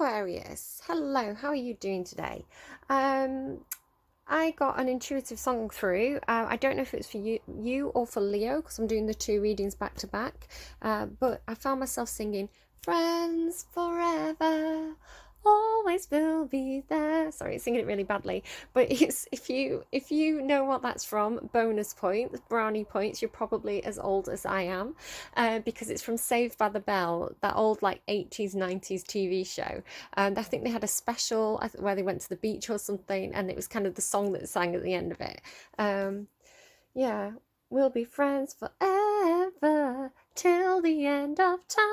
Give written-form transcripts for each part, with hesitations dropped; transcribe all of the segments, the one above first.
Aquarius, hello, how are you doing today? I got an intuitive song through. I don't know if it's for you or for Leo, because I'm doing the two readings back to back. But I found myself singing "Friends Forever, Always Will Be There." Sorry, singing it really badly. But it's if you know what that's from, bonus points, brownie points. You're probably as old as I am, because it's from Saved by the Bell, that old like 80s 90s TV show. And I think they had a special where they went to the beach or something, and it was kind of the song that sang at the end of it. Um, yeah, we'll be friends forever till the end of time.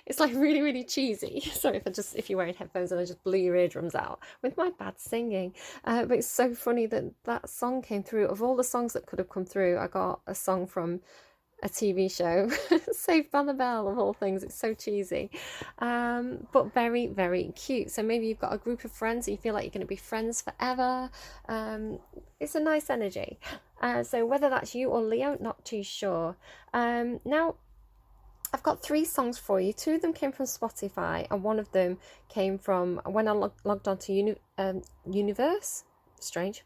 It's like really, really cheesy. Sorry if you're wearing headphones and I just blew your eardrums out with my bad singing. But it's so funny that that song came through. Of all the songs that could have come through, I got a song from a TV show, Saved by the Bell of all things. It's so cheesy, but very, very cute. So maybe you've got a group of friends and you feel like you're going to be friends forever. It's a nice energy. So whether that's you or Leo, not too sure. Now, I've got three songs for you. Two of them came from Spotify, and one of them came from when I logged on to Universe. Strange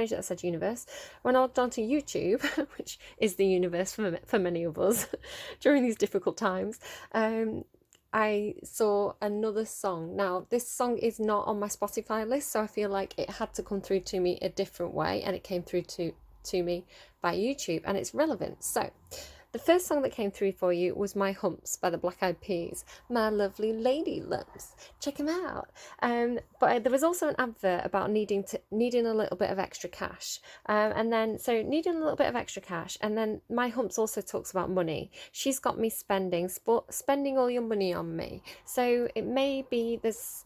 that I said universe. When I logged onto YouTube, which is the universe for many of us during these difficult times, I saw another song. Now, this song is not on my Spotify list, so I feel like it had to come through to me a different way, and it came through to me by YouTube, and it's relevant. So, the first song that came through for you was My Humps by the Black Eyed Peas. My lovely lady lumps. Check them out. But there was also an advert about needing a little bit of extra cash. So needing a little bit of extra cash. And then My Humps also talks about money. She's got me spending all your money on me. So it may be this...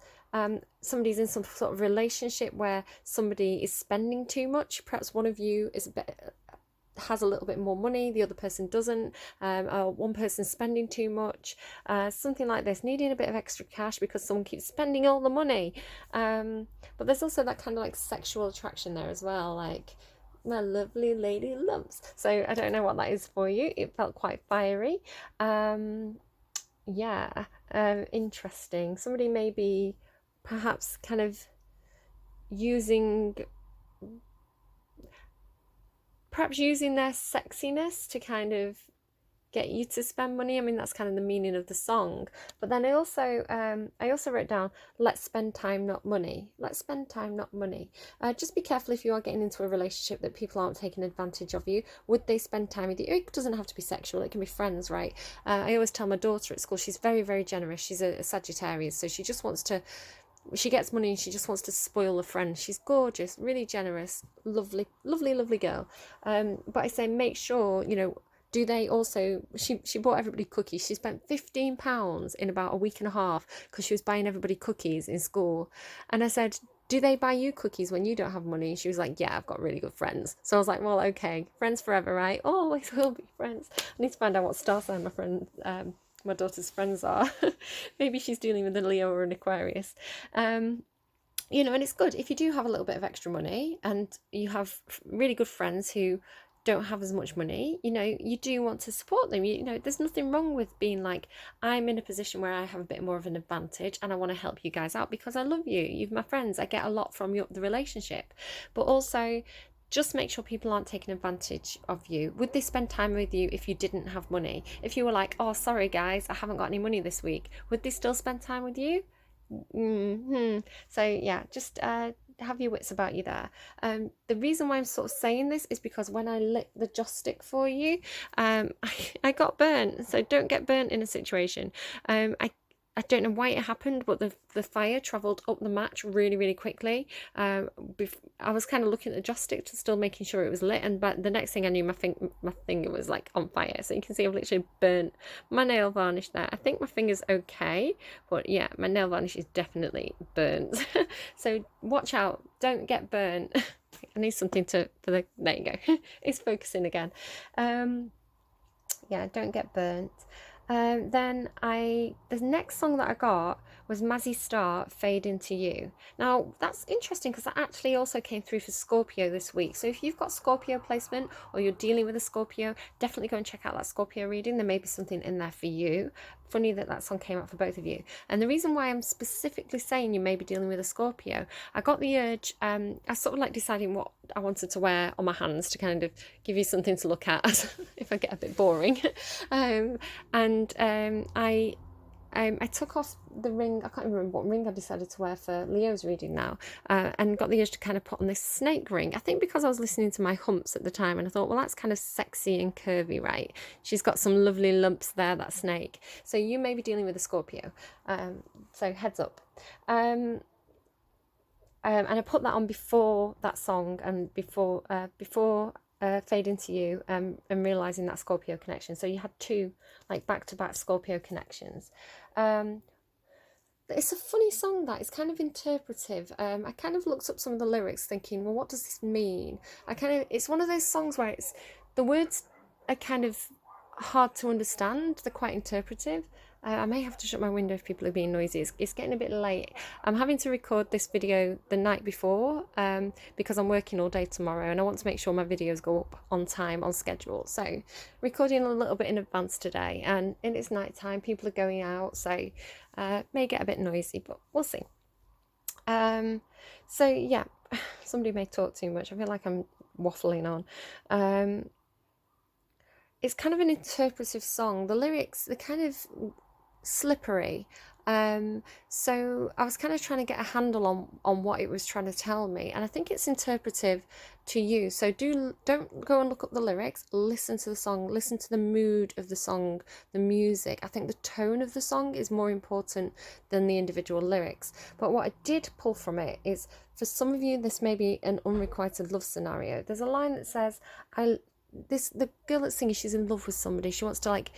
somebody's in some sort of relationship where somebody is spending too much. Perhaps one of you has a little bit more money, the other person doesn't, or one person's spending too much, something like this, needing a bit of extra cash because someone keeps spending all the money. But there's also that kind of like sexual attraction there as well, like my lovely lady lumps. So I don't know what that is for you. It felt quite fiery. Interesting. Somebody may be perhaps kind of using their sexiness to kind of get you to spend money. I mean, that's kind of the meaning of the song. But then I also wrote down, let's spend time, not money. Let's spend time, not money. Just be careful if you are getting into a relationship that people aren't taking advantage of you. Would they spend time with you? It doesn't have to be sexual. It can be friends, right? I always tell my daughter at school, she's very, very generous. She's a Sagittarius, so she just wants to... She gets money and she just wants to spoil a friend. She's gorgeous, really generous, lovely, lovely, lovely girl. But I say, make sure, do they also... She bought everybody cookies. She spent £15 in about a week and a half because she was buying everybody cookies in school. And I said, do they buy you cookies when you don't have money? She was like, yeah, I've got really good friends. So I was like, well, okay, friends forever, right? Always will be friends. I need to find out what star sign my daughter's friends are. Maybe she's dealing with a Leo or an Aquarius. And it's good if you do have a little bit of extra money and you have really good friends who don't have as much money. You do want to support them. There's nothing wrong with being like, I'm in a position where I have a bit more of an advantage and I want to help you guys out because I love you. You're my friends. I get a lot from the relationship. But also, just make sure people aren't taking advantage of you. Would they spend time with you if you didn't have money? If you were like, oh, sorry guys, I haven't got any money this week, would they still spend time with you? So yeah, just have your wits about you there. The reason why I'm sort of saying this is because when I lit the joss stick for you, I got burnt. So don't get burnt in a situation. I don't know why it happened, but the fire travelled up the match really, really quickly. I was kind of looking at the joss stick, still making sure it was lit, and but the next thing I knew, my finger was like on fire. So you can see I've literally burnt my nail varnish there. I think my finger's okay, but yeah, my nail varnish is definitely burnt. So watch out, don't get burnt. I need something there you go. It's focusing again. Yeah, don't get burnt. The next song that I got was Mazzy Star, Fade Into You. Now, that's interesting because that actually also came through for Scorpio this week. So if you've got Scorpio placement or you're dealing with a Scorpio, definitely go and check out that Scorpio reading. There may be something in there for you. Funny that that song came out for both of you. And the reason why I'm specifically saying you may be dealing with a Scorpio, I got the urge, I sort of like deciding what I wanted to wear on my hands to kind of give you something to look at if I get a bit boring. I took off the ring. I can't remember what ring I decided to wear for Leo's reading now, and got the urge to kind of put on this snake ring. I think because I was listening to my Humps at the time, and I thought, well, that's kind of sexy and curvy, right? She's got some lovely lumps there, that snake. So you may be dealing with a Scorpio. So heads up. And I put that on before that song and before Fade Into You, and realising that Scorpio connection. So you had two like back-to-back Scorpio connections. It's a funny song that it's kind of interpretive. I kind of looked up some of the lyrics thinking, well, what does this mean? It's one of those songs where it's the words are kind of hard to understand. They're quite interpretive. I may have to shut my window if people are being noisy. It's getting a bit late. I'm having to record this video the night before because I'm working all day tomorrow and I want to make sure my videos go up on time, on schedule. So recording a little bit in advance today, and it's night time. People are going out, so may get a bit noisy, but we'll see. So yeah, somebody may talk too much. I feel like I'm waffling on. It's kind of an interpretive song. The lyrics, they're kind of slippery. So I was kind of trying to get a handle on what it was trying to tell me, and I think it's interpretive to you. So don't go and look up the lyrics. Listen to the song. Listen to the mood of the song, the music. I think the tone of the song is more important than the individual lyrics. But what I did pull from it is, for some of you, this may be an unrequited love scenario. There's a line that says, the girl that's singing, she's in love with somebody. She wants to like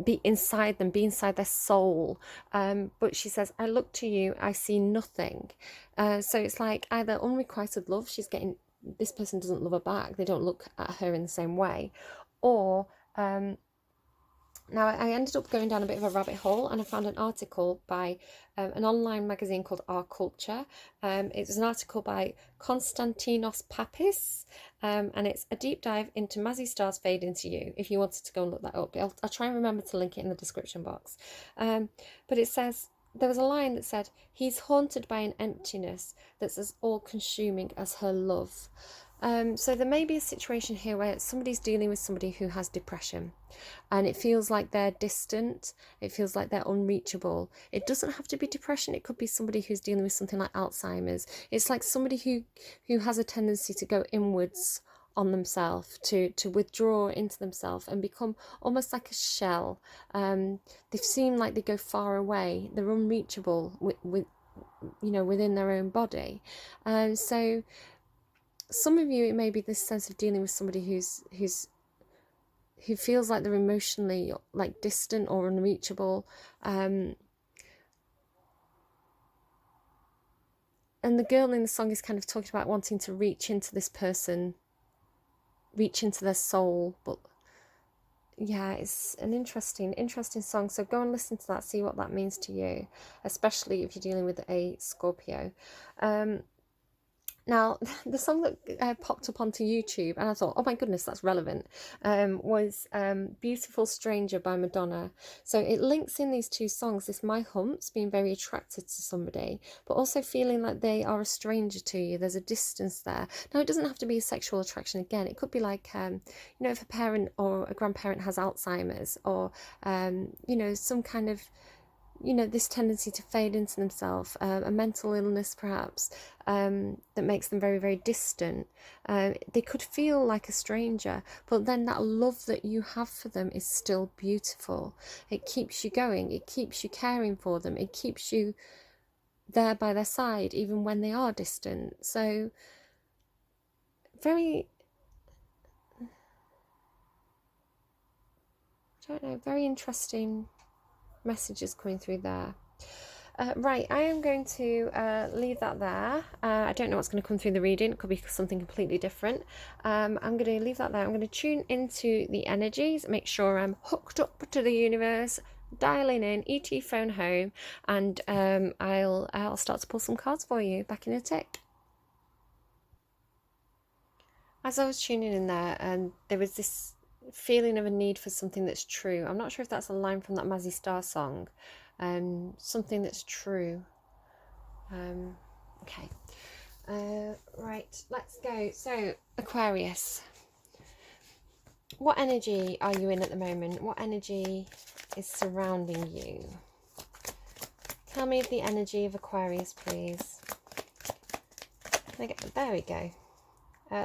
be inside them, be inside their soul. But she says, I look to you, I see nothing. So it's like either unrequited love, she's getting, this person doesn't love her back, they don't look at her in the same way, or now I ended up going down a bit of a rabbit hole, and I found an article by an online magazine called Our Culture. It was an article by Konstantinos Papis, and it's a deep dive into Mazzy Star's Fade Into You, if you wanted to go and look that up. I'll try and remember to link it in the description box. But it says, there was a line that said, he's haunted by an emptiness that's as all-consuming as her love. So there may be a situation here where somebody's dealing with somebody who has depression, and it feels like they're distant, it feels like they're unreachable. It doesn't have to be depression, it could be somebody who's dealing with something like Alzheimer's. It's like somebody who has a tendency to go inwards on themselves, to withdraw into themselves and become almost like a shell. They seem like they go far away, they're unreachable with within their own body. So some of you, it may be this sense of dealing with somebody who feels like they're emotionally like distant or unreachable. And the girl in the song is kind of talking about wanting to reach into this person, reach into their soul. But yeah, it's an interesting song. So go and listen to that, see what that means to you, especially if you're dealing with a Scorpio. Now, the song that popped up onto YouTube, and I thought, oh my goodness, that's relevant, was Beautiful Stranger by Madonna. So it links in these two songs, this My Humps, being very attracted to somebody, but also feeling like they are a stranger to you. There's a distance there. Now, it doesn't have to be a sexual attraction again. It could be like, if a parent or a grandparent has Alzheimer's, or, some kind of, this tendency to fade into themselves, a mental illness perhaps, that makes them very, very distant. They could feel like a stranger, but then that love that you have for them is still beautiful. It keeps you going, it keeps you caring for them, it keeps you there by their side even when they are distant. So very, very interesting messages coming through there. Right, I am going to leave that there. I don't know what's going to come through the reading. It could be something completely different. I'm going to leave that there. I'm going to tune into the energies, make sure I'm hooked up to the universe, dialing in, ET phone home, and I'll start to pull some cards for you. Back in a tick. As I was tuning in there, and there was this feeling of a need for something that's true. I'm not sure if that's a line from that Mazzy Star song. Something that's true. Okay. Right, let's go. So, Aquarius. What energy are you in at the moment? What energy is surrounding you? Tell me the energy of Aquarius, please. There we go.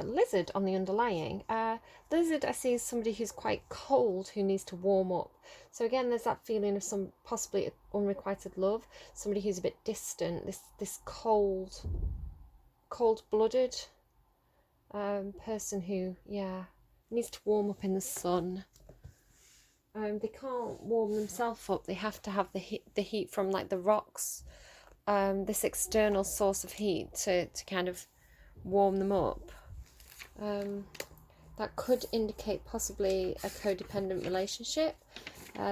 Lizard on the underlying. Lizard, I see, is somebody who's quite cold, who needs to warm up. So again, there's that feeling of some possibly unrequited love. Somebody who's a bit distant. This cold-blooded person who, yeah, needs to warm up in the sun. They can't warm themselves up. They have to have the heat from like the rocks. This external source of heat to kind of warm them up. That could indicate possibly a codependent relationship,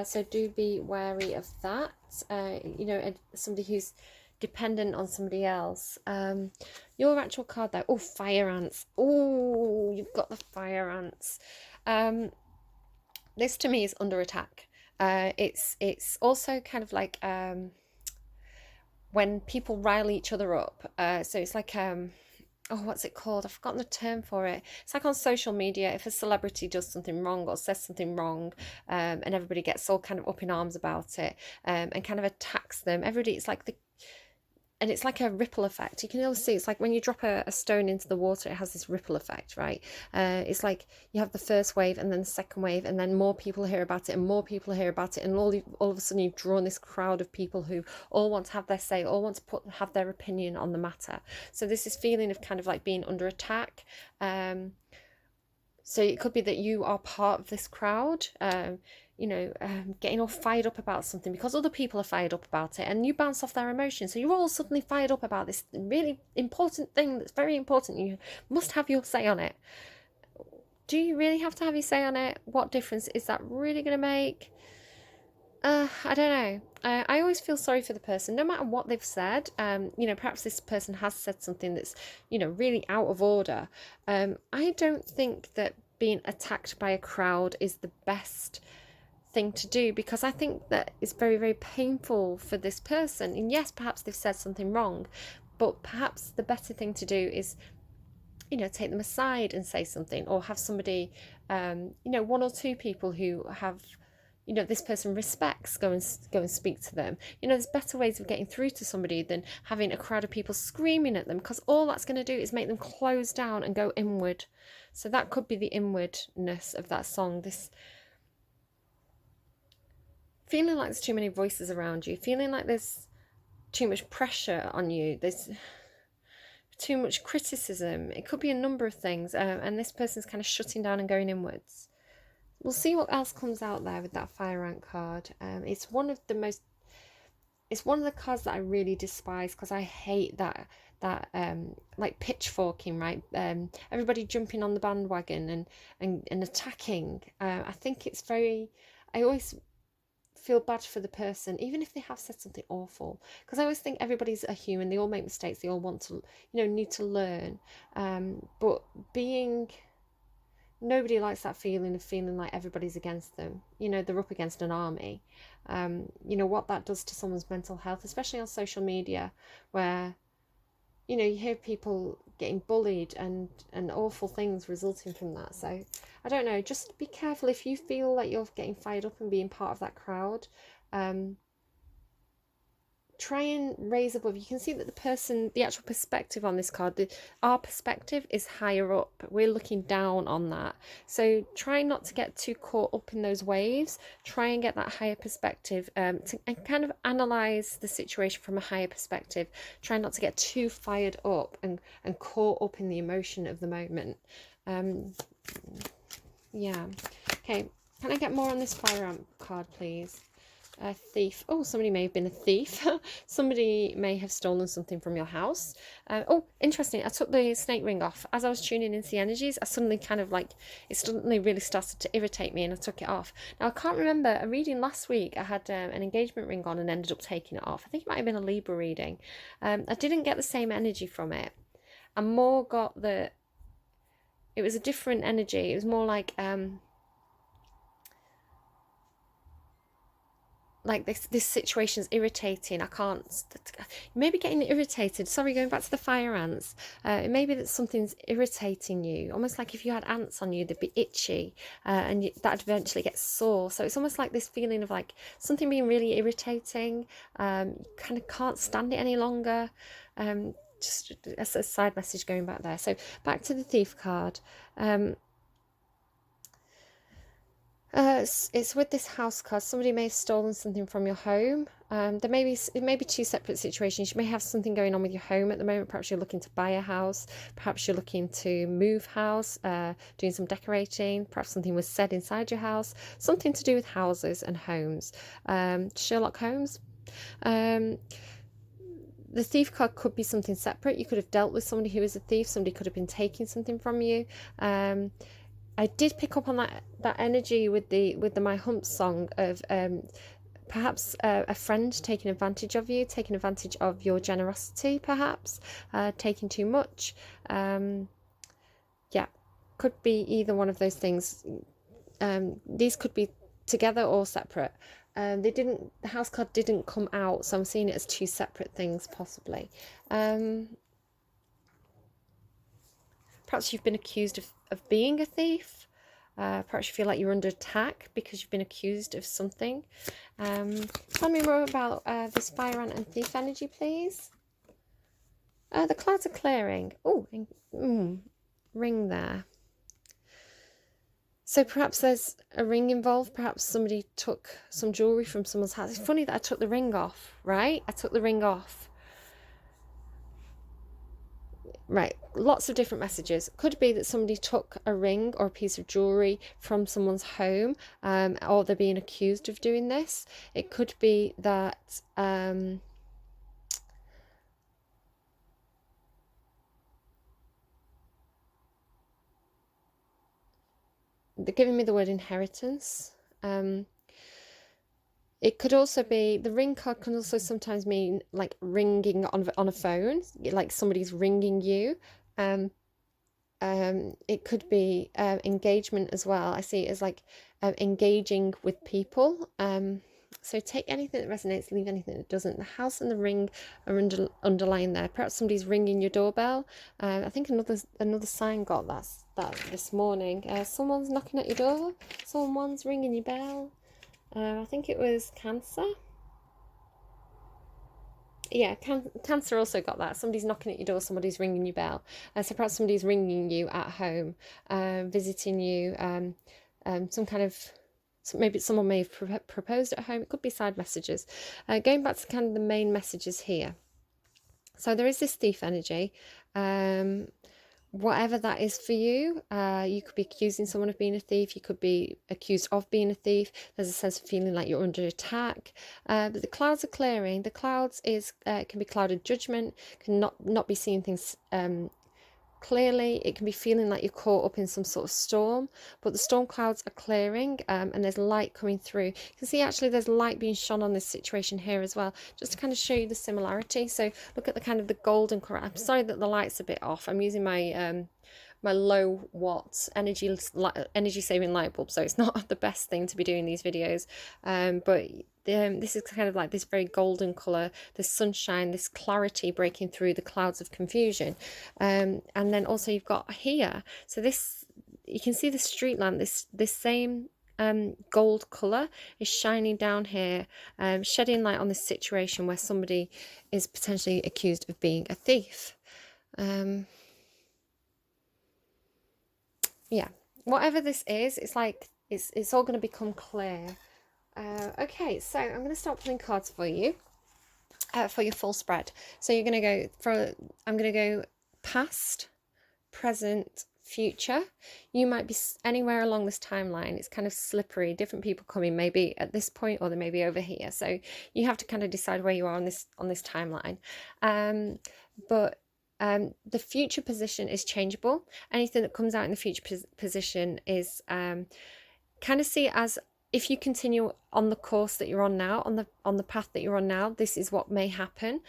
so do be wary of that. You know, somebody who's dependent on somebody else. Your actual card though, oh, fire ants. Oh, you've got the fire ants. This to me is under attack. It's also kind of like when people rile each other up. So it's like oh, what's it called? I've forgotten the term for it. It's like on social media, if a celebrity does something wrong or says something wrong, and everybody gets all kind of up in arms about it, and kind of attacks them. Everybody, and it's like a ripple effect. You can always see, it's like when you drop a stone into the water, it has this ripple effect, right? It's like you have the first wave and then the second wave, and then more people hear about it and more people hear about it, and all of a sudden you've drawn this crowd of people who all want to have their say, all want to have their opinion on the matter. So there's this feeling of kind of like being under attack. So it could be that you are part of this crowd, you know, getting all fired up about something because other people are fired up about it, and you bounce off their emotions. So you're all suddenly fired up about this really important thing that's very important. You must have your say on it. Do you really have to have your say on it? What difference is that really going to make? I don't know. I always feel sorry for the person, no matter what they've said. You know, perhaps this person has said something that's, you know, really out of order. I don't think that being attacked by a crowd is the best thing to do, because I think that it's very, very painful for this person. And yes, perhaps they've said something wrong, but perhaps the better thing to do is, you know, take them aside and say something, or have somebody, you know, one or two people who have, you know, this person respects, go and speak to them. You know, there's better ways of getting through to somebody than having a crowd of people screaming at them, because all that's going to do is make them close down and go inward. So that could be the inwardness of that song. This feeling like there's too many voices around you, feeling like there's too much pressure on you, there's too much criticism. It could be a number of things, and this person's kind of shutting down and going inwards. We'll see what else comes out there with that fire ant card. It's one of the cards that I really despise, because I hate that like pitchforking, right? Everybody jumping on the bandwagon and attacking. I think it's very, I always feel bad for the person, even if they have said something awful, because I always think everybody's a human, they all make mistakes, they all want to, you know, need to learn, but nobody likes that feeling of feeling like everybody's against them. You know, they're up against an army. You know what that does to someone's mental health, especially on social media, where, you know, you hear people getting bullied and awful things resulting from that. So I don't know, just be careful if you feel like you're getting fired up and being part of that crowd. Try and raise above. You can see that the actual perspective on this card, our perspective is higher up. We're looking down on that. So try not to get too caught up in those waves. Try and get that higher perspective, and kind of analyze the situation from a higher perspective. Try not to get too fired up and caught up in the emotion of the moment. Yeah. Okay. Can I get more on this fire ant card, please? A thief. Oh, somebody may have been a thief. Somebody may have stolen something from your house. Oh, interesting. I took the snake ring off. As I was tuning into the energies, I suddenly kind of like, it suddenly really started to irritate me and I took it off. Now, I can't remember. A reading last week, I had an engagement ring on and ended up taking it off. I think it might have been a Libra reading. I didn't get the same energy from it. I more got the, it was a different energy. It was more like this situation's irritating. I can't, maybe getting irritated, sorry, going back to the fire ants, it may be that something's irritating you, almost like if you had ants on you, they'd be itchy, and that'd eventually get sore. So it's almost like this feeling of like something being really irritating. You kind of can't stand it any longer. Just as a side message going back there. So back to the thief card. It's with this house card. Somebody may have stolen something from your home. It may be two separate situations. You may have something going on with your home at the moment. Perhaps you're looking to buy a house. Perhaps you're looking to move house, doing some decorating. Perhaps something was said inside your house. Something to do with houses and homes. Sherlock Holmes. The thief card could be something separate. You could have dealt with somebody who is a thief. Somebody could have been taking something from you. I did pick up on that energy with the My Humps song of perhaps a friend taking advantage of you, taking advantage of your generosity, perhaps taking too much. Yeah, could be either one of those things. These could be together or separate. The house card didn't come out, so I'm seeing it as two separate things possibly. Perhaps you've been accused of being a thief. Perhaps you feel like you're under attack because you've been accused of something. Tell me more about this fire ant and thief energy, please. The clouds are clearing. Oh, ring there. So perhaps there's a ring involved. Perhaps somebody took some jewellery from someone's house. It's funny that I took the ring off, right? I took the ring off. Right, lots of different messages. Could be that somebody took a ring or a piece of jewellery from someone's home, or they're being accused of doing this. It could be that they're giving me the word inheritance. It could also be, the ring card can also sometimes mean like ringing on a phone, like somebody's ringing you. It could be engagement as well. I see it as like engaging with people. So take anything that resonates, leave anything that doesn't. The house and the ring are underlined there. Perhaps somebody's ringing your doorbell. I think another sign got that this morning. Someone's knocking at your door. Someone's ringing your bell. I think it was Cancer. Yeah, Cancer also got that. Somebody's knocking at your door, somebody's ringing your bell. So perhaps somebody's ringing you at home, visiting you, some kind of, maybe someone may have proposed at home. It could be side messages. Going back to kind of the main messages here. So there is this thief energy. Whatever that is for you, you could be accusing someone of being a thief. You could be accused of being a thief. There's a sense of feeling like you're under attack. But the clouds are clearing. The clouds can be clouded judgment, can not be seeing things clearly. It can be feeling like you're caught up in some sort of storm, but the storm clouds are clearing, and there's light coming through. You can see actually there's light being shone on this situation here as well, just to kind of show you the similarity. So look at the kind of the golden colour. I'm sorry that the light's a bit off. I'm using my my low watt energy saving light bulb, so it's not the best thing to be doing these videos, but this is kind of like this very golden colour, this sunshine, this clarity breaking through the clouds of confusion. And then also you've got here, so this, you can see the street lamp, this same gold colour is shining down here, shedding light on this situation where somebody is potentially accused of being a thief. Yeah, whatever this is, it's like it's all going to become clear. Okay, so I'm going to start pulling cards for you for your full spread. So you're going to go I'm going to go past, present, future. You might be anywhere along this timeline. It's kind of slippery. Different people come in maybe at this point, or they may be over here. So you have to kind of decide where you are on this timeline. But the future position is changeable. Anything that comes out in the future position is kind of see it as, if you continue on the course that you're on now, on the path that you're on now, this is what may happen.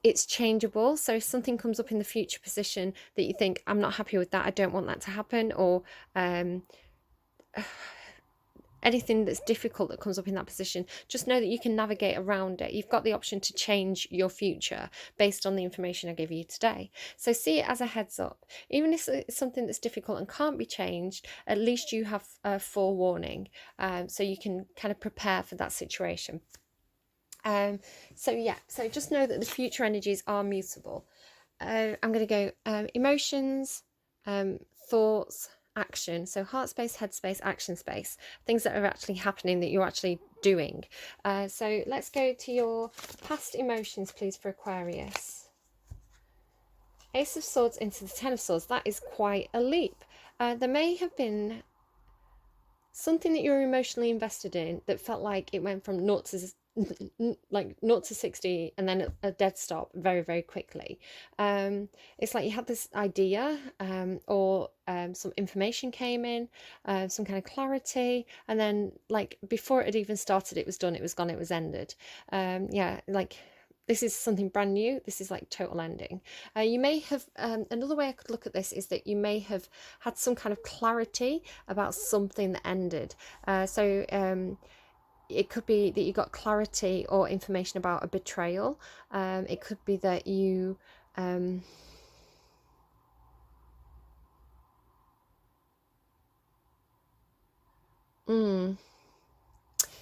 It's changeable. So if something comes up in the future position that you think, I'm not happy with that, I don't want that to happen, or anything that's difficult that comes up in that position, just know that you can navigate around it. You've got the option to change your future based on the information I give you today. So see it as a heads up. Even if it's something that's difficult and can't be changed, at least you have a forewarning, so you can kind of prepare for that situation. So just know that the future energies are mutable. I'm going to go emotions, thoughts, action. So heart space, head space, action space, things that are actually happening, that you're actually doing. So let's go to your past emotions, please, for Aquarius. Ace of Swords into the Ten of Swords. That is quite a leap. There may have been something that you're emotionally invested in that felt like it went from 0 to 60 and then a dead stop very, very quickly. It's like you had this idea, or some information came in, some kind of clarity, and then like before it had even started, it was done, it was gone, it was ended. Like this is something brand new. This is like total ending. You may have, another way I could look at this is that you may have had some kind of clarity about something that ended. It could be that you got clarity or information about a betrayal. It could be that you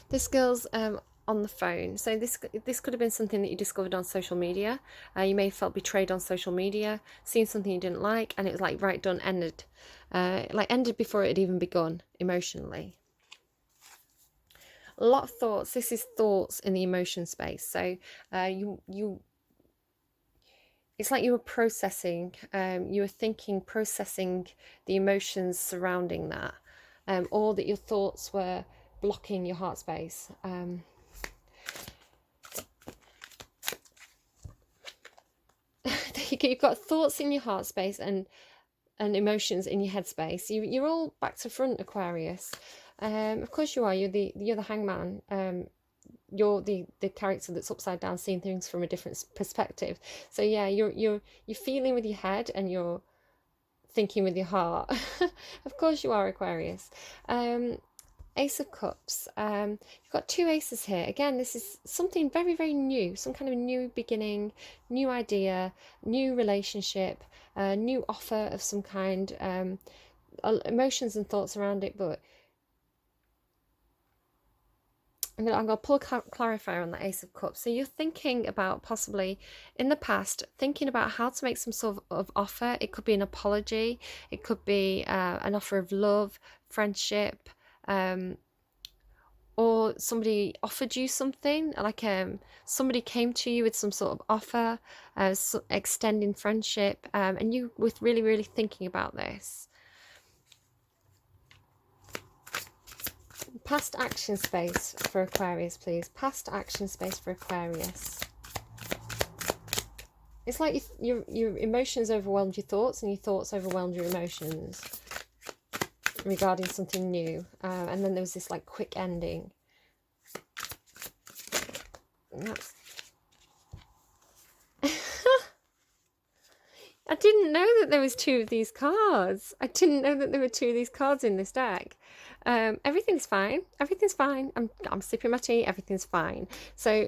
this girl's on the phone. So this could have been something that you discovered on social media. You may have felt betrayed on social media, seen something you didn't like, and it was like, right, done, ended. Ended before it had even begun emotionally. A lot of thoughts. This is thoughts in the emotion space. So it's like you were processing, you were thinking, processing the emotions surrounding that, or that your thoughts were blocking your heart space. You've got thoughts in your heart space and emotions in your head space. You're all back to front, Aquarius. Of course you are. You're the hangman. You're the character that's upside down, seeing things from a different perspective. So yeah, you're feeling with your head and you're thinking with your heart. Of course you are, Aquarius. Ace of Cups. You've got two aces here. Again, this is something very, very new, some kind of new beginning, new idea, new relationship, new offer of some kind, emotions and thoughts around it. But I'm gonna pull a clarifier on the Ace of Cups. So you're thinking about possibly in the past, thinking about how to make some sort of offer. It could be an apology. It could be an offer of love, friendship, or somebody offered you something, like somebody came to you with some sort of offer, extending friendship, and you were really, really thinking about this. Past action space for Aquarius, please. Past action space for Aquarius. It's like your emotions overwhelmed your thoughts, and your thoughts overwhelmed your emotions regarding something new, and then there was this like quick ending. I didn't know that there was two of these cards. I didn't know that there were two of these cards in this deck. Everything's fine. Everything's fine. I'm sipping my tea. Everything's fine. So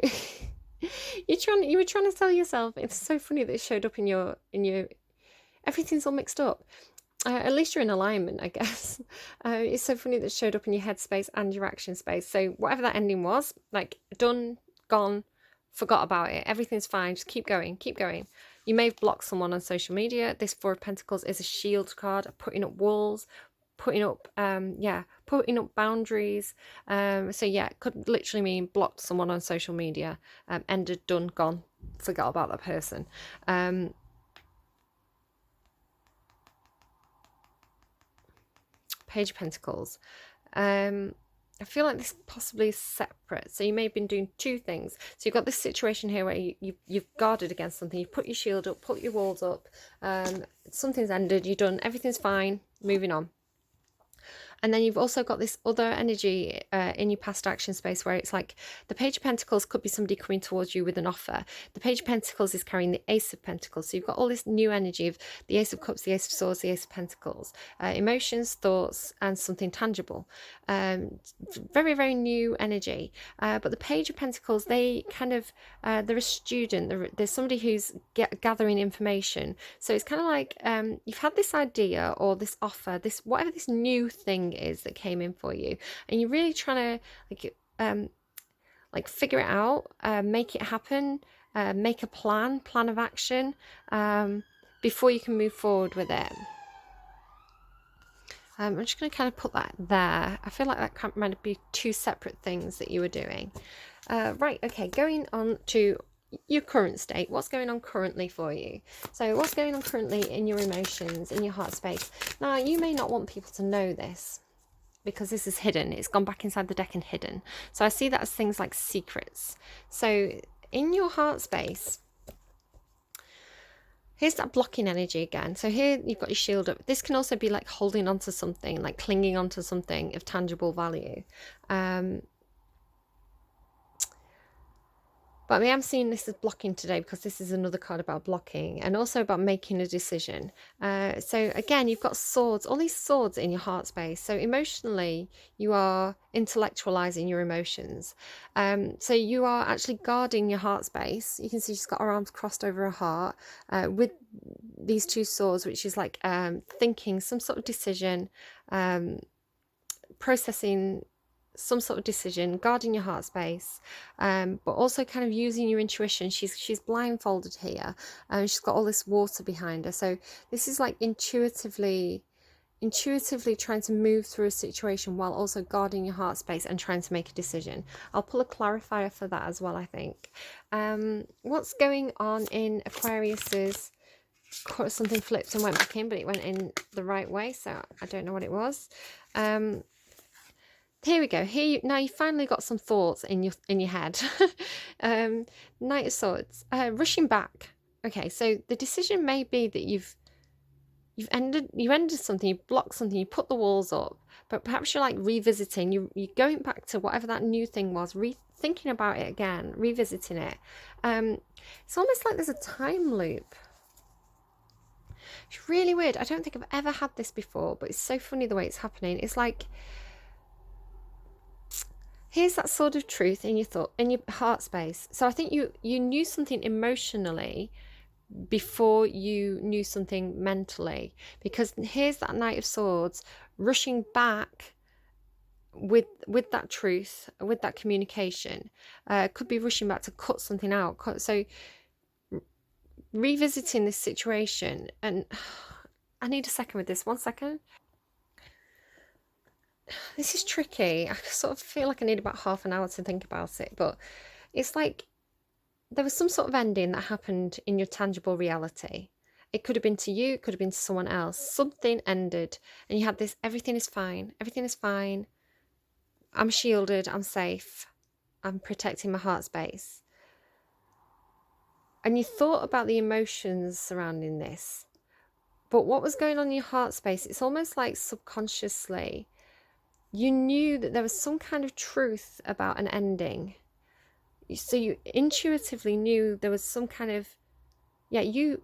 you were trying to tell yourself. It's so funny that it showed up in your. Everything's all mixed up. At least you're in alignment, I guess. It's so funny that it showed up in your headspace and your action space. So whatever that ending was, like done, gone, forgot about it. Everything's fine. Just keep going. Keep going. You may have blocked someone on social media. This Four of Pentacles is a shield card, putting up walls, putting up boundaries. So yeah, it could literally mean blocked someone on social media, ended, done, gone, forgot about that person. Page of Pentacles. I feel like this possibly is separate. So you may have been doing two things. So you've got this situation here where you've guarded against something. You've put your shield up, put your walls up. Something's ended. You're done. Everything's fine. Moving on. And then you've also got this other energy in your past action space where it's like the Page of Pentacles could be somebody coming towards you with an offer. The Page of Pentacles is carrying the Ace of Pentacles. So you've got all this new energy of the Ace of Cups, the Ace of Swords, the Ace of Pentacles. Emotions, thoughts, and something tangible. Very, very new energy. But the Page of Pentacles, they kind of, they're a student. There's somebody who's gathering information. So it's kind of like you've had this idea or this offer, this whatever this new thing is that came in for you, and you're really trying to like figure it out, make it happen, make a plan of action before you can move forward with it. I'm just going to kind of put that there. I feel like that might be two separate things that you were doing. Right, okay, going on to your current state. What's going on currently for you? So what's going on currently in your emotions, in your heart space? Now, you may not want people to know this because this is hidden. It's gone back inside the deck and hidden. So I see that as things like secrets. So in your heart space, here's that blocking energy again. So here you've got your shield up. This can also be like holding onto something, like clinging onto something of tangible value. But I am seeing this as blocking today because this is another card about blocking and also about making a decision. So again, you've got swords, all these swords in your heart space. So emotionally, you are intellectualizing your emotions. So you are actually guarding your heart space. You can see she's got her arms crossed over her heart with these two swords, which is like thinking some sort of decision, processing some sort of decision, guarding your heart space, but also kind of using your intuition. She's blindfolded here, and she's got all this water behind her. So this is like intuitively trying to move through a situation while also guarding your heart space and trying to make a decision. I'll pull a clarifier for that as well, I think. What's going on in Aquarius's, something flipped and went back in, but it went in the right way, so I don't know what it was. Here we go. Now you finally got some thoughts in your head. Knight of Swords, rushing back. Okay, so the decision may be that you ended something, you blocked something, you put the walls up, but perhaps you're like revisiting. You're going back to whatever that new thing was, thinking about it again, revisiting it. It's almost like there's a time loop. It's really weird. I don't think I've ever had this before, but it's so funny the way it's happening. It's like, here's that sort of truth in your heart space. So I think you knew something emotionally before you knew something mentally, because here's that Knight of Swords rushing back with that truth, with that communication. Could be rushing back to cut something out. So revisiting this situation, and I need a second with this. 1 second. This is tricky. I sort of feel like I need about half an hour to think about it, but it's like there was some sort of ending that happened in your tangible reality. It could have been to you, it could have been to someone else. Something ended and you had this, everything is fine, I'm shielded, I'm safe, I'm protecting my heart space. And you thought about the emotions surrounding this, but what was going on in your heart space, it's almost like subconsciously you knew that there was some kind of truth about an ending. So you intuitively knew there was some kind of, you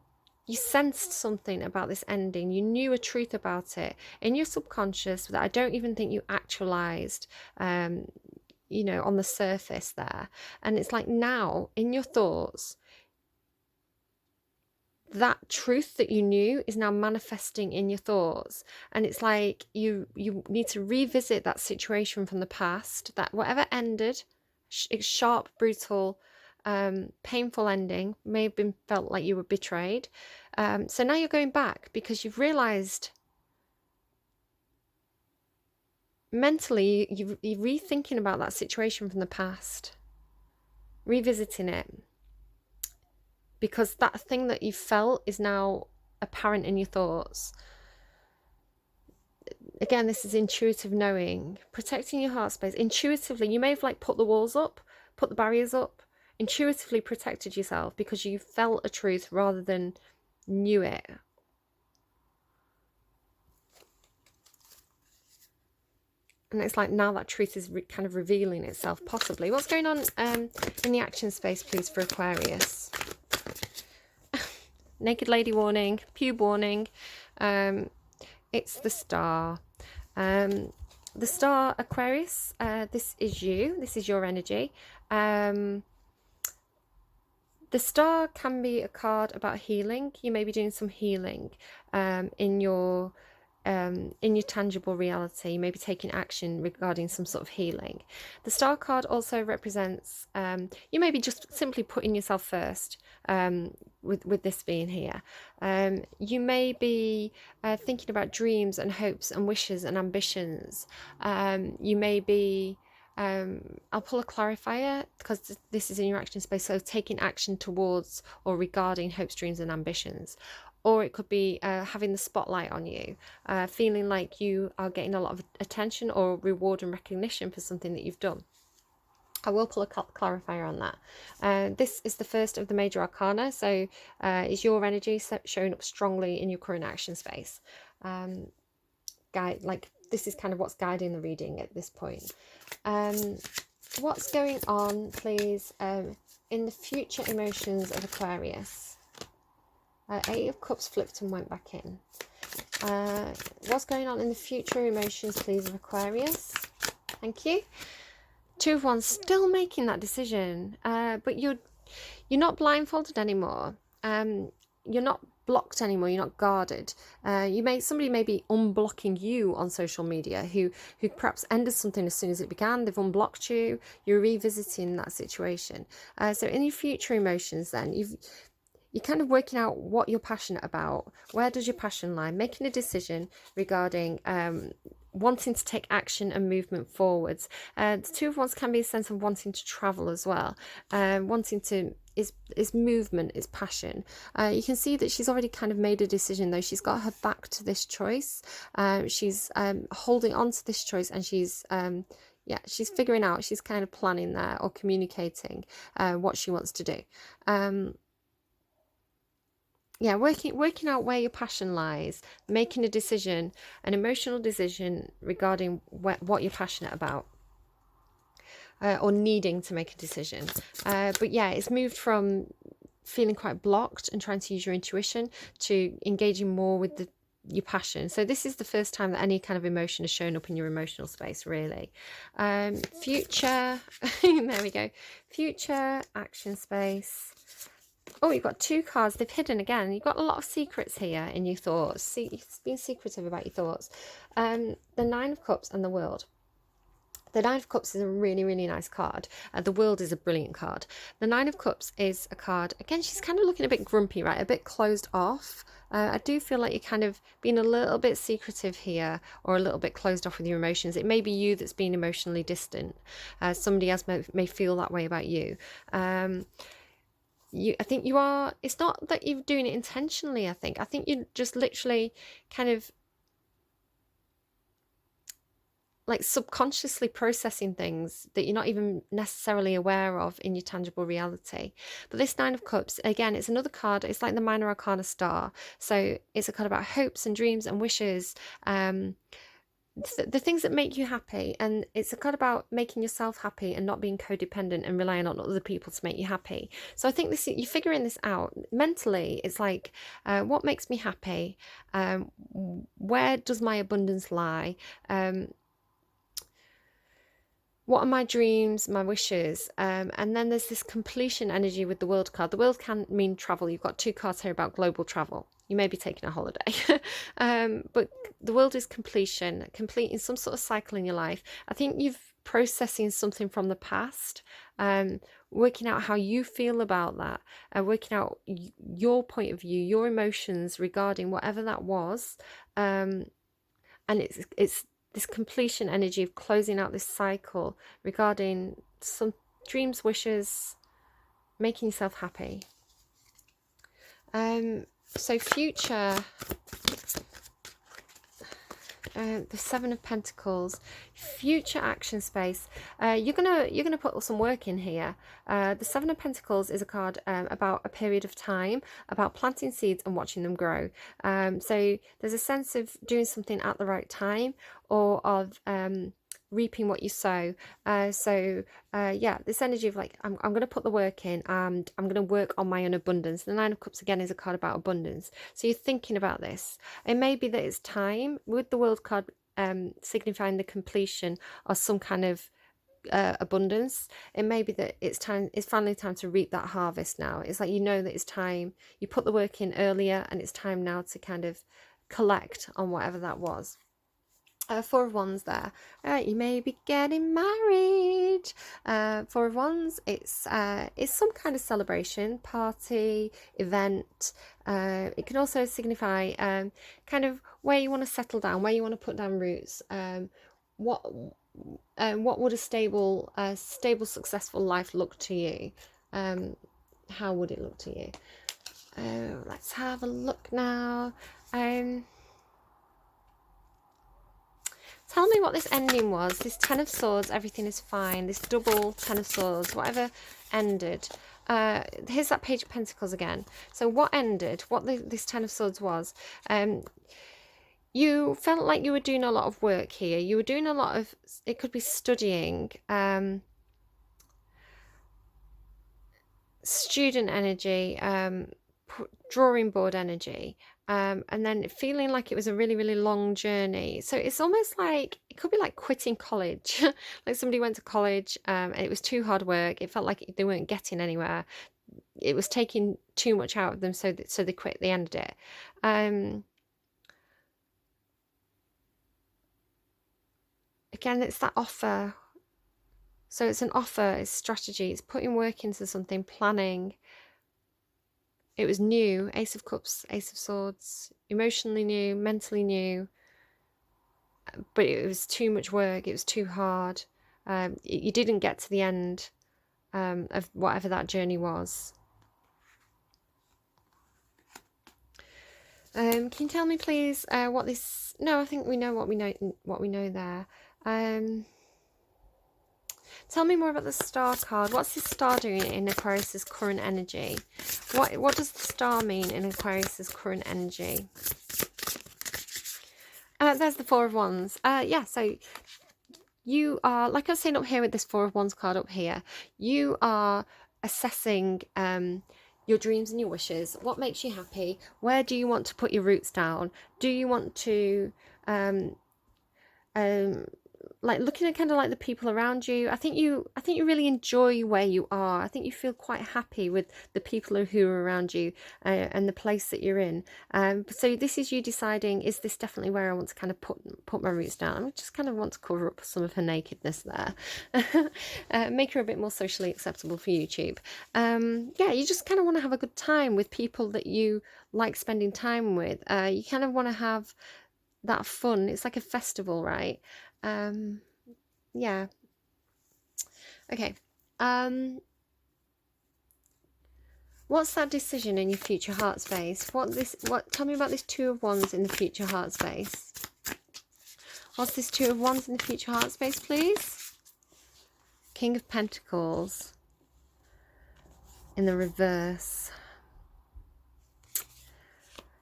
sensed something about this ending. You knew a truth about it in your subconscious that I don't even think you actualized, on the surface there. And it's like now in your thoughts, that truth that you knew is now manifesting in your thoughts, and it's like you need to revisit that situation from the past, that whatever ended, it's sharp, brutal, painful ending, may have been felt like you were betrayed. So now you're going back because you've realized mentally you're rethinking about that situation from the past, revisiting it, because that thing that you felt is now apparent in your thoughts. again, this is intuitive knowing, protecting your heart space. Intuitively, you may have like put the walls up, put the barriers up, intuitively protected yourself because you felt a truth rather than knew it. And it's like now that truth is kind of revealing itself, possibly. What's going on in the action space, please, for Aquarius? Naked lady warning, pube warning. It's the star. The star, Aquarius, this is you. This is your energy. The star can be a card about healing. You may be doing some healing in your tangible reality. You may be taking action regarding some sort of healing. The star card also represents you may be just simply putting yourself first with this being here. You may be thinking about dreams and hopes and wishes and ambitions. You may be I'll pull a clarifier because this is in your action space, so taking action towards or regarding hopes, dreams and ambitions. Or it could be having the spotlight on you, feeling like you are getting a lot of attention or reward and recognition for something that you've done. I will pull a clarifier on that. This is the first of the major arcana, so is your energy showing up strongly in your current action space. This is kind of what's guiding the reading at this point. What's going on, please, in the future emotions of Aquarius? Eight of Cups flipped and went back in. What's going on in the future emotions, please, of Aquarius? Thank you. Two of Wands, still making that decision, but you're not blindfolded anymore. You're not blocked anymore. You're not guarded. Somebody may be unblocking you on social media who perhaps ended something as soon as it began. They've unblocked you. You're revisiting that situation. So in your future emotions, then you're kind of working out what you're passionate about. Where does your passion lie? Making a decision regarding wanting to take action and movement forwards. The Two of Wands can be a sense of wanting to travel as well. Is movement, is passion. You can see that she's already kind of made a decision, though. She's got her back to this choice. She's holding on to this choice, and she's figuring out, she's kind of planning there or communicating what she wants to do. Working out where your passion lies, making a decision, an emotional decision regarding what you're passionate about, or needing to make a decision. It's moved from feeling quite blocked and trying to use your intuition to engaging more with your passion. So this is the first time that any kind of emotion has shown up in your emotional space, really. Future, there we go. Future, action space. Oh, you've got two cards. They've hidden again. You've got a lot of secrets here in your thoughts. Being secretive about your thoughts. The Nine of Cups and the World. The Nine of Cups is a really, really nice card. The World is a brilliant card. The Nine of Cups is a card, again, she's kind of looking a bit grumpy, right? A bit closed off. I do feel like you're kind of being a little bit secretive here, or a little bit closed off with your emotions. It may be you that's being emotionally distant. Somebody else may feel that way about you. I think you are, it's not that you're doing it intentionally. I think you're just literally kind of like subconsciously processing things that you're not even necessarily aware of in your tangible reality. But this Nine of Cups, again, it's another card. It's like the minor arcana star. So it's a card about hopes and dreams and wishes, the things that make you happy. And it's a card about making yourself happy and not being codependent and relying on other people to make you happy. So I think you're figuring this out mentally. It's like, what makes me happy? Where does my abundance lie? What are my dreams, my wishes? And then there's this completion energy with the World card. The World can mean travel. You've got two cards here about global travel. You may be taking a holiday. But the World is completion, completing some sort of cycle in your life. I think you're processing something from the past, working out how you feel about that, working out your point of view, your emotions regarding whatever that was. And it's this completion energy of closing out this cycle regarding some dreams, wishes, making yourself happy. So future The Seven of Pentacles, future action space. You're gonna put some work in here. The Seven of Pentacles is a card about a period of time, about planting seeds and watching them grow. So there's a sense of doing something at the right time, or of reaping what you sow. Yeah, this energy of like, I'm going to put the work in, and I'm going to work on my own abundance. The Nine of Cups again is a card about abundance. So you're thinking about this. It may be that it's time, with the World card signifying the completion of some kind of abundance. It may be that it's finally time to reap that harvest now. It's like, you know that it's time. You put the work in earlier, and it's time now to kind of collect on whatever that was. Four of Wands there. You may be getting married. Four of Wands, it's some kind of celebration, party, event. It can also signify kind of where you want to settle down, where you want to put down roots. What would a stable, successful life look to you? How would it look to you? Let's have a look now. Tell me what this ending was. This Ten of Swords, everything is fine. This double Ten of Swords, whatever ended. Here's that Page of Pentacles again. So what ended, what this Ten of Swords was, you felt like you were doing a lot of work here. You were doing a lot of, it could be studying, student energy, drawing board energy, and then feeling like it was a really, really long journey. So it's almost like, it could be like quitting college. Like somebody went to college, and it was too hard work. It felt like they weren't getting anywhere. It was taking too much out of them, so they quit. They ended it. Again, it's that offer. So it's an offer, it's strategy, it's putting work into something, planning. It was new. Ace of Cups, Ace of Swords, emotionally new, mentally new, but it was too much work. It was too hard. You didn't get to the end of whatever that journey was. Can you tell me, please, what this? No, I think we know what we know there. Tell me more about the Star card. What's the Star doing in Aquarius's current energy? What does the Star mean in Aquarius's current energy? There's the Four of Wands. Yeah, so you are, like I was saying up here with this Four of Wands card up here, you are assessing your dreams and your wishes. What makes you happy? Where do you want to put your roots down? Do you want to like looking at kind of like the people around you? I think you really enjoy where you are. I think you feel quite happy with the people who are around you and the place that you're in. So this is you deciding, is this definitely where I want to kind of put my roots down? I just kind of want to cover up some of her nakedness there. Make her a bit more socially acceptable for YouTube. Yeah, you just kind of want to have a good time with people that you like spending time with. You kind of want to have that fun. It's like a festival, right? Yeah. Okay. What's that decision in your future heart space? Tell me about this Two of Wands in the future heart space. What's this Two of Wands in the future heart space, please? King of Pentacles in the reverse.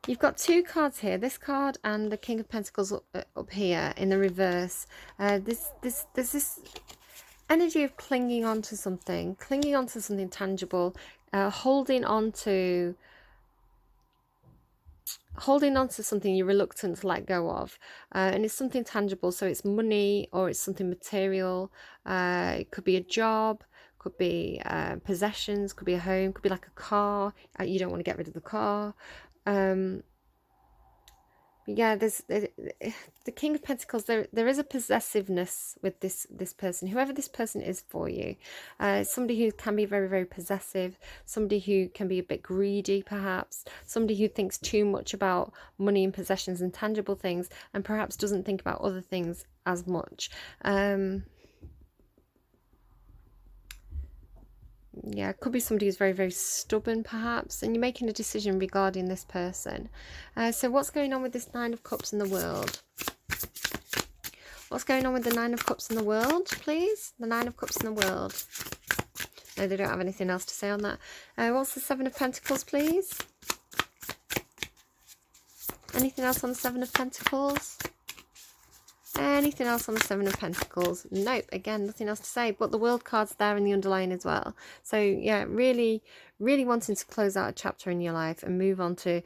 You've got two cards here, this card and the King of Pentacles up here in the reverse. There's this energy of clinging on to something tangible, holding on to something you're reluctant to let go of, and it's something tangible. So it's money, or it's something material. It could be a job, could be possessions, could be a home, could be like a car. You don't want to get rid of the car. Yeah, there's the King of Pentacles. There is a possessiveness with this person, whoever this person is for you. Somebody who can be very, very possessive, somebody who can be a bit greedy, perhaps somebody who thinks too much about money and possessions and tangible things, and perhaps doesn't think about other things as much. Yeah, it could be somebody who's very, very stubborn, perhaps, and you're making a decision regarding this person. So what's going on with this Nine of Cups in the world? What's going on with the Nine of Cups in the world, please? The Nine of Cups in the world. No, they don't have anything else to say on that. What's the Seven of Pentacles, please? Anything else on the Seven of Pentacles? Anything else on the Seven of Pentacles? Nope. Again, nothing else to say. But the World card's there in the underlying as well. So, yeah, really, really wanting to close out a chapter in your life and move on to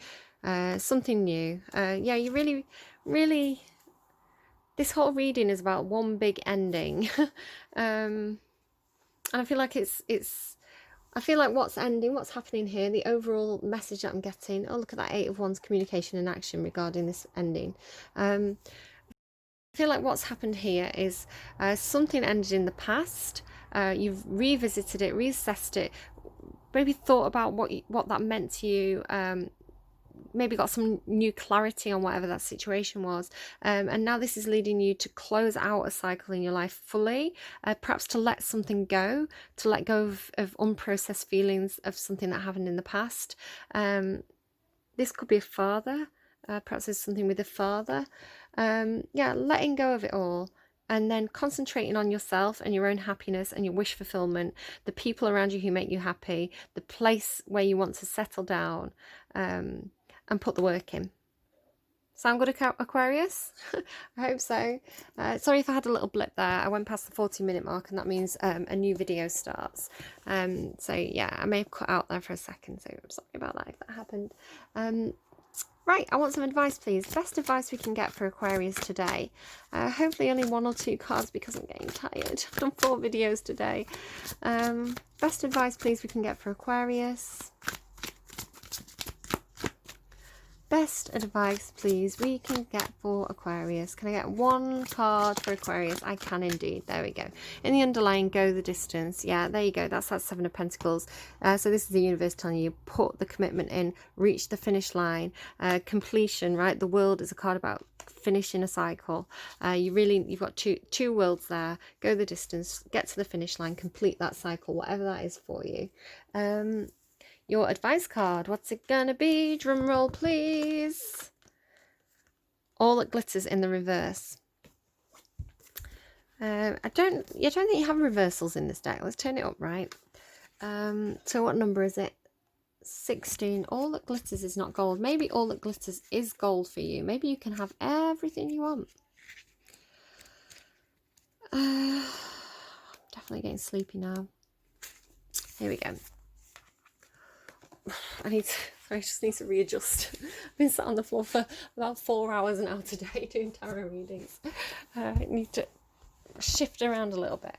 something new. Yeah, you really, really... This whole reading is about one big ending. And I feel like I feel like what's ending, what's happening here, the overall message that I'm getting. Oh, look at that Eight of Wands, communication and action regarding this ending. I feel like what's happened here is something ended in the past. You've revisited it, reassessed it, maybe thought about what that meant to you. Maybe got some new clarity on whatever that situation was, and now this is leading you to close out a cycle in your life fully, perhaps to let something go, to let go of unprocessed feelings of something that happened in the past. This could be a father, perhaps there's something with a father. Yeah, letting go of it all and then concentrating on yourself and your own happiness and your wish fulfillment, the people around you who make you happy, the place where you want to settle down, and put the work in. Sound good, Aquarius? I hope so. Sorry if I had a little blip there. I went past the 40-minute mark, and that means a new video starts. So yeah, I may have cut out there for a second, so I'm sorry about that if that happened. Right, I want some advice, please. Best advice we can get for Aquarius today. Hopefully only 1 or 2 cards because I'm getting tired. I've done 4 videos today. Best advice, please, we can get for Aquarius. Best advice, please, we can get for Aquarius. Can I get 1 card for Aquarius? I can indeed. There we go. In the underlying, go the distance. Yeah, there you go. That's that Seven of Pentacles. So this is the universe telling you, put the commitment in, reach the finish line, completion, right? The World is a card about finishing a cycle. You've got two worlds there. Go the distance, get to the finish line, complete that cycle, whatever that is for you. Your advice card, what's it gonna be? Drum roll, please. All that glitters in the reverse. I don't think you have reversals in this deck. Let's turn it up, right? So what number is it? 16. All that glitters is not gold. Maybe all that glitters is gold for you. Maybe you can have everything you want. Definitely getting sleepy now. Here we go. I just need to readjust. I've been sat on the floor for about 4 hours now today doing tarot readings. I need to shift around a little bit.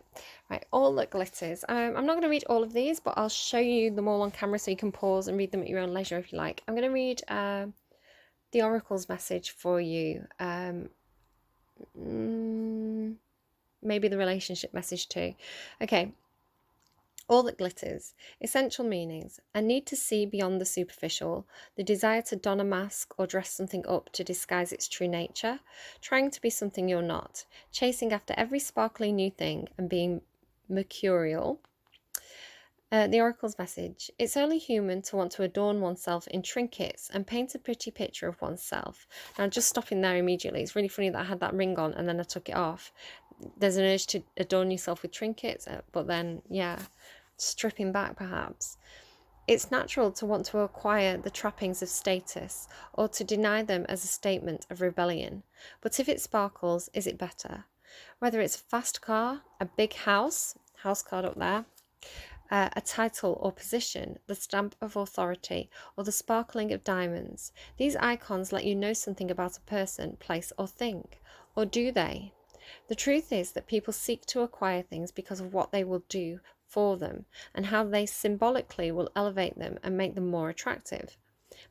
Right, all that glitters. I'm not going to read all of these, but I'll show you them all on camera so you can pause and read them at your own leisure if you like. I'm going to read the Oracle's message for you. Maybe the relationship message too. Okay. All that glitters. Essential meanings. A need to see beyond the superficial. The desire to don a mask or dress something up to disguise its true nature. Trying to be something you're not. Chasing after every sparkly new thing and being mercurial. The Oracle's message. It's only human to want to adorn oneself in trinkets and paint a pretty picture of oneself. Now, just stopping there immediately. It's really funny that I had that ring on and then I took it off. There's an urge to adorn yourself with trinkets, but then, yeah, stripping back perhaps. It's natural to want to acquire the trappings of status or to deny them as a statement of rebellion. But if it sparkles, is it better? Whether it's a fast car, a big house card up there, a title or position, the stamp of authority, or the sparkling of diamonds, these icons let you know something about a person, place, or thing. Or do they? The truth is that people seek to acquire things because of what they will do for them and how they symbolically will elevate them and make them more attractive.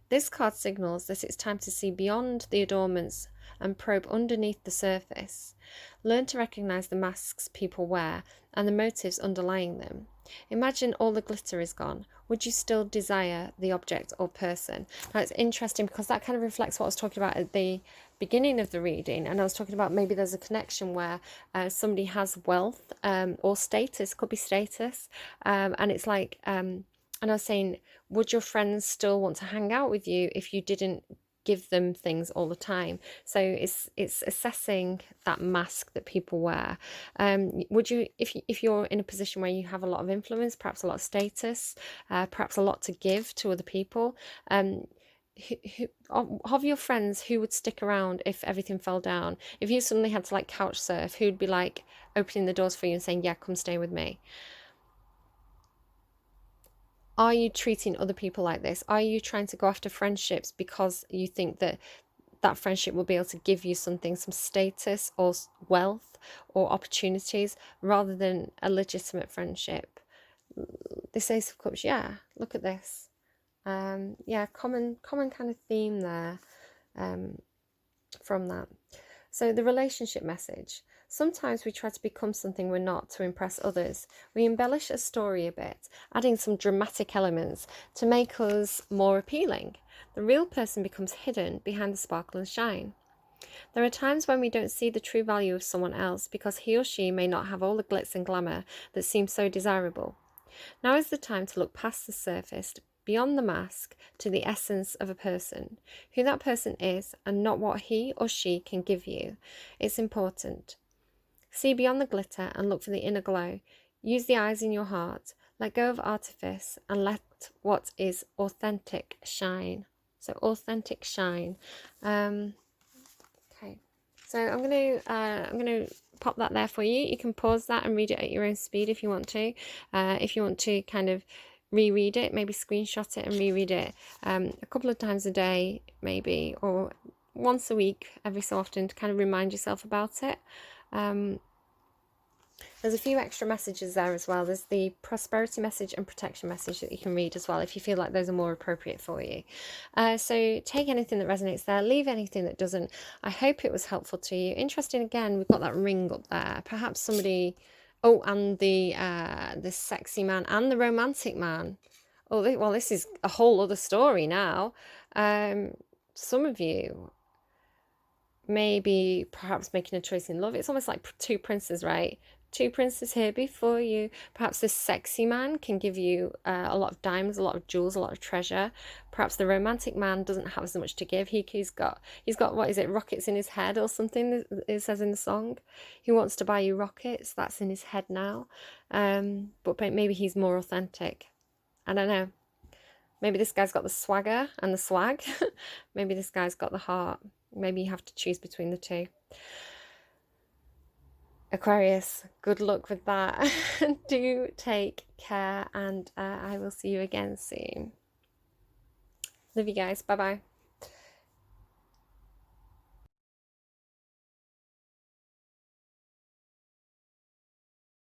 This card signals that it's time to see beyond the adornments and probe underneath the surface. Learn to recognize the masks people wear and the motives underlying them. Imagine all the glitter is gone. Would you still desire the object or person? Now, it's interesting because that kind of reflects what I was talking about at the beginning of the reading, and I was talking about maybe there's a connection where somebody has wealth or status, could be status, and it's like, and I was saying, would your friends still want to hang out with you if you didn't give them things all the time. So it's assessing that mask that people wear. Would you, if you're in a position where you have a lot of influence, perhaps a lot of status, perhaps a lot to give to other people, who of your friends, who would stick around if everything fell down? If you suddenly had to like couch surf, who'd be like opening the doors for you and saying, yeah, come stay with me? Are you treating other people like this? Are you trying to go after friendships because you think that that friendship will be able to give you something, some status or wealth or opportunities, rather than a legitimate friendship? This Ace of Cups, yeah, look at this. Yeah, common kind of theme there from that. So the relationship message. Sometimes we try to become something we're not to impress others. We embellish a story a bit, adding some dramatic elements to make us more appealing. The real person becomes hidden behind the sparkle and shine. There are times when we don't see the true value of someone else because he or she may not have all the glitz and glamour that seems so desirable. Now is the time to look past the surface, beyond the mask, to the essence of a person, who that person is, and not what he or she can give you. It's important. See beyond the glitter and look for the inner glow. Use the eyes in your heart. Let go of artifice and let what is authentic shine. So authentic shine. Okay. So I'm gonna pop that there for you. You can pause that and read it at your own speed if you want to. If you want to kind of reread it, maybe screenshot it and reread it a couple of times a day, maybe, or once a week, every so often, to kind of remind yourself about it. There's a few extra messages there as well. There's the prosperity message and protection message that you can read as well if you feel like those are more appropriate for you. So take anything that resonates there, leave anything that doesn't. I hope it was helpful to you. Interesting, again, we've got that ring up there. Perhaps somebody... Oh, and the sexy man and the romantic man. Oh, well, this is a whole other story now. Some of you maybe perhaps making a choice in love. It's almost like two princes, right? Two princes here before you. Perhaps this sexy man can give you a lot of diamonds, a lot of jewels, a lot of treasure. Perhaps the romantic man doesn't have as much to give. He's got what is it, rockets in his head or something, it says in the song. He wants to buy you rockets. That's in his head now. But maybe he's more authentic. I don't know. Maybe this guy's got the swagger and the swag. Maybe this guy's got the heart. Maybe you have to choose between the two. Aquarius, good luck with that. Do take care, and I will see you again soon. Love you guys. Bye-bye.